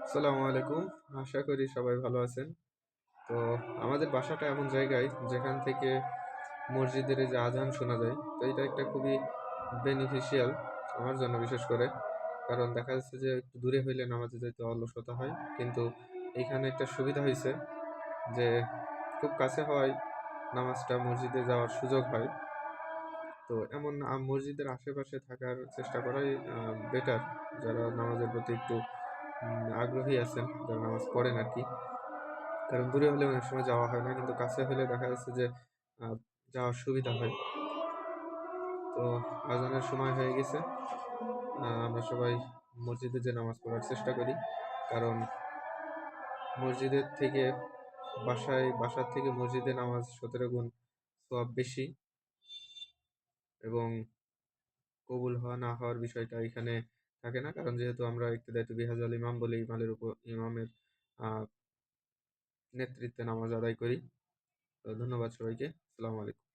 আসসালামু আলাইকুম। আশা করি সবাই ভালো আছেন। তো আমাদের বাসাটা এমন জায়গায় যেখান থেকে মসজিদের এই যে আজান শোনা যায়। তো এটা একটা খুবই বেনিফিশিয়াল আমার জন্য বিশেষ করে। কারণ দেখা যাচ্ছে যে একটু দূরে হইলে নামাজে যাইতে অলসতা হয়। কিন্তু এইখানে একটা সুবিধা হইছে যে খুব কাছে হওয়ায় নামাজটা মসজিদে যাওয়ার সুযোগ হয়। তো এমন মসজিদের আশেপাশে থাকার চেষ্টা করাই বেটার। যারা নামাজের প্রতি একটু আগ্রহী আছেন, যারা নামাজ পড়েন আরকি। কারণ দূরে হলে অনেক সময় যাওয়া হয় না। কিন্তু কাছে হলে দেখা যাচ্ছে যে আ যাওয়ার সুবিধা হয়। তো আজানের সময় হয়ে গেছে। আমরা সবাই মসজিদে যেয়ে নামাজ পড়ার চেষ্টা করি। কারণ মসজিদের থেকে বাসার থেকে মসজিদে নামাজ ১৭ গুণ সওয়াব বেশি এবং কবুল হওয়া না হওয়ার বিষয়টা এখানে থাকে না। কারণ যেহেতু আমরা ইক্তেদায়ে বিহাজাল ইমাম বলে ইমামের আ নেতৃত্বে নামাজ আদায় করি। তো ধন্যবাদ সবাইকে। আসসালামু আলাইকুম।